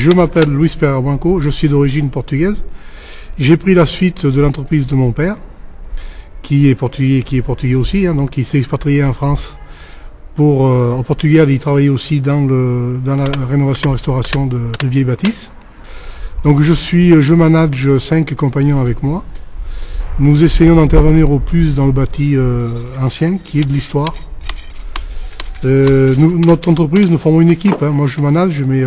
Je m'appelle Luis Pereira Blanco, je suis d'origine portugaise. J'ai pris la suite de l'entreprise de mon père, qui est portugais aussi, donc il s'est expatrié en France. Au Portugal, il travaillait aussi dans la rénovation-restauration de vieilles bâtisses. Donc je manage 5 compagnons avec moi. Nous essayons d'intervenir au plus dans le bâti ancien, qui est de l'histoire. Notre entreprise, nous formons une équipe. Moi, je manage, mais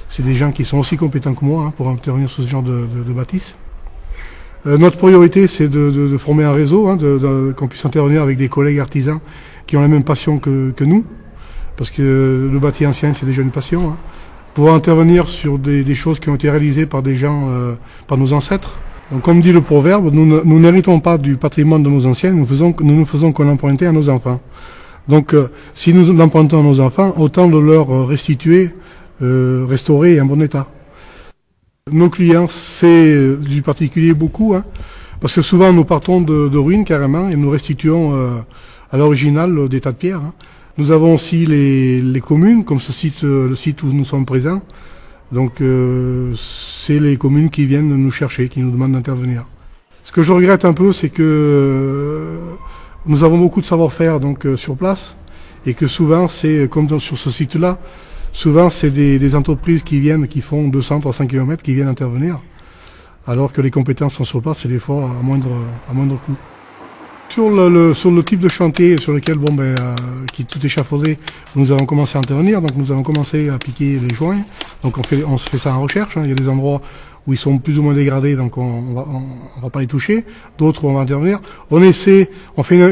c'est des gens qui sont aussi compétents que moi pour intervenir sur ce genre de bâtisse. Notre priorité, c'est de former un réseau, qu'on puisse intervenir avec des collègues artisans qui ont la même passion que nous, parce que le bâti ancien, c'est déjà une passion. Pouvoir intervenir sur des choses qui ont été réalisées par des gens, par nos ancêtres. Donc, comme dit le proverbe, nous n'héritons pas du patrimoine de nos anciens, nous ne faisons qu'en emprunter à nos enfants. Donc, si nous l'empruntons à nos enfants, autant de leur restituer, restaurer en bon état. Nos clients, c'est du particulier beaucoup, parce que souvent nous partons de ruines carrément et nous restituons à l'original des tas de pierres. Nous avons aussi les communes, comme le site où nous sommes présents. Donc c'est les communes qui viennent nous chercher, qui nous demandent d'intervenir. Ce que je regrette un peu, c'est que nous avons beaucoup de savoir-faire sur place et que souvent, c'est comme sur ce site-là, souvent c'est des entreprises qui font 200-300 km, qui viennent intervenir, alors que les compétences sont sur place, c'est des fois à moindre coût. Sur le type de chantier sur lequel qui est tout échafaudé, nous avons commencé à intervenir. Donc nous avons commencé à piquer les joints. Donc on se fait ça en recherche. Il y a des endroits où ils sont plus ou moins dégradés, donc on va pas les toucher. D'autres où on va intervenir. On fait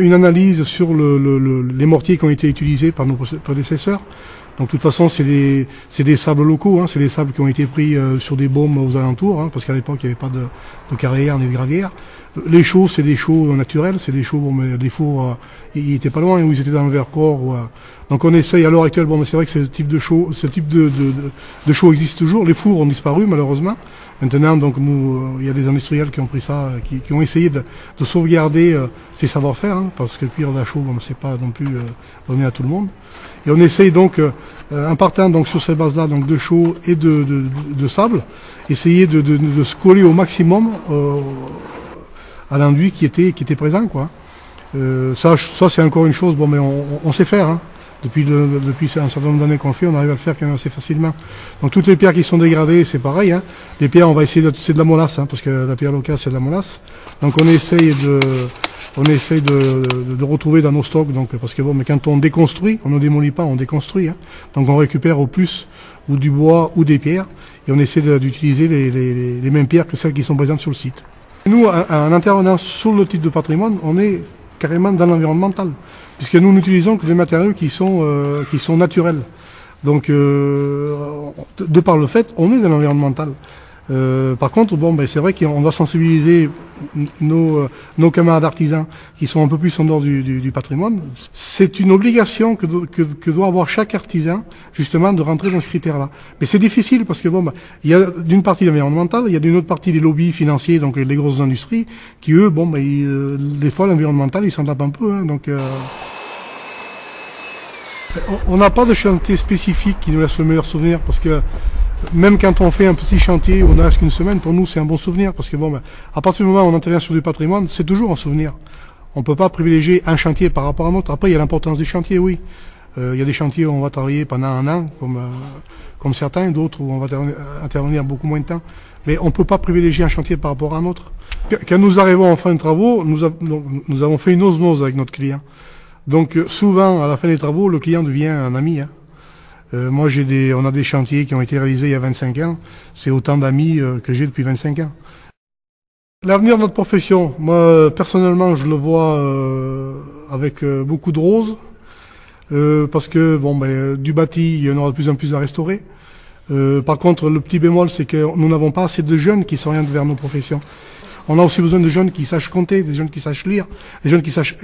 une analyse sur les mortiers qui ont été utilisés par nos prédécesseurs. Donc de toute façon, c'est des sables locaux, c'est des sables qui ont été pris sur des baumes aux alentours, parce qu'à l'époque il n'y avait pas de carrière ni de gravière. Les chaux, c'est des chaux naturels, c'est des chaux, mais des fours, ils étaient pas loin, où ils étaient dans le Vercors. Donc on essaye à l'heure actuelle, mais c'est vrai que ce type de chaux existe toujours. Les fours ont disparu malheureusement. Maintenant, donc il y a des industriels qui ont pris ça, qui ont essayé de sauvegarder ces savoir-faire, parce que cuire la chaux, c'est pas non plus donné à tout le monde. Et on essaye donc, en partant donc sur ces bases-là, donc de chaux et de sable, essayer de se coller au maximum à l'enduit qui était présent, quoi. Ça c'est encore une chose, mais on sait faire, Depuis un certain nombre d'années qu'on le fait, on arrive à le faire quand même assez facilement. Donc toutes les pierres qui sont dégradées, c'est pareil. Les pierres, on va essayer c'est de la molasse, parce que la pierre locale, c'est de la molasse. Donc on essaye de retrouver dans nos stocks, parce que mais quand on déconstruit, on ne démolit pas, on déconstruit. Donc on récupère au plus ou du bois ou des pierres, et on essaie d'utiliser les mêmes pierres que celles qui sont présentes sur le site. Nous, en intervenant sur le type de patrimoine, on est carrément dans l'environnemental, puisque nous n'utilisons que des matériaux qui sont naturels. Donc, de par le fait, on est dans l'environnemental. Par contre, c'est vrai qu'on doit sensibiliser nos camarades artisans qui sont un peu plus en dehors du patrimoine. C'est une obligation que doit avoir chaque artisan, justement, de rentrer dans ce critère-là. Mais c'est difficile parce que il y a d'une partie l'environnemental, il y a d'une autre partie les lobbies financiers, donc les grosses industries, qui eux, des fois l'environnemental, ils s'en tapent un peu, On n'a pas de chantier spécifique qui nous laisse le meilleur souvenir, parce que même quand on fait un petit chantier, on ne reste qu'une semaine, pour nous c'est un bon souvenir, parce que à partir du moment où on intervient sur du patrimoine, c'est toujours un souvenir. On ne peut pas privilégier un chantier par rapport à un autre. Après, il y a l'importance du chantier, oui. Il y a des chantiers où on va travailler pendant un an, comme certains, d'autres où on va intervenir beaucoup moins de temps. Mais on ne peut pas privilégier un chantier par rapport à un autre. Quand nous arrivons en fin de travaux, nous avons fait une osmose avec notre client. Donc souvent, à la fin des travaux, le client devient un ami. Moi, on a des chantiers qui ont été réalisés il y a 25 ans. C'est autant d'amis que j'ai depuis 25 ans. L'avenir de notre profession, moi, personnellement, je le vois avec beaucoup de roses. Parce que, du bâti, il y en aura de plus en plus à restaurer. Par contre, le petit bémol, c'est que nous n'avons pas assez de jeunes qui s'orientent vers nos professions. On a aussi besoin de jeunes qui sachent compter, des jeunes qui sachent lire, des jeunes qui sachent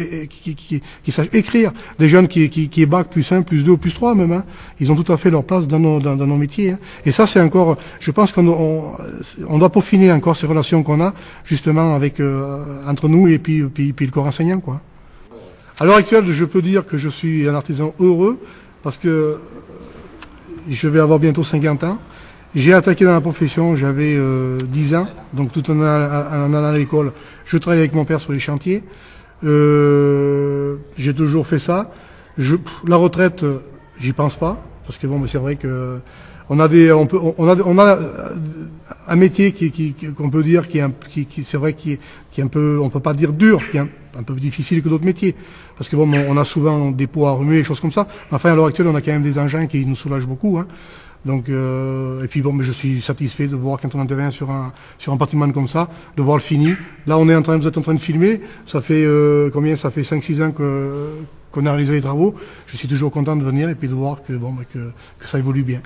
écrire, des jeunes qui est bac plus 1, plus 2 ou plus 3 même. Ils ont tout à fait leur place dans nos métiers. Et ça, c'est encore, je pense qu'on doit peaufiner encore ces relations qu'on a, justement, avec entre nous et puis le corps enseignant, quoi. À l'heure actuelle, je peux dire que je suis un artisan heureux, parce que je vais avoir bientôt 50 ans. J'ai attaqué dans la profession, j'avais 10 ans, donc tout en allant à l'école, je travaillais avec mon père sur les chantiers. J'ai toujours fait ça. La retraite, j'y pense pas, parce que bon, mais c'est vrai que on a un métier qu'on peut dire c'est vrai qui est un peu, on peut pas dire dur, qui est un peu difficile que d'autres métiers, parce que bon, on a souvent des poids à remuer, des choses comme ça. Enfin, à l'heure actuelle, on a quand même des engins qui nous soulagent beaucoup, hein. Donc, et puis bon, mais je suis satisfait de voir quand on intervient sur un patrimoine comme ça, de voir le fini. Là, vous êtes en train de filmer. Ça fait combien? Ça fait 5-6 ans qu'on a réalisé les travaux. Je suis toujours content de venir et puis de voir que ça évolue bien.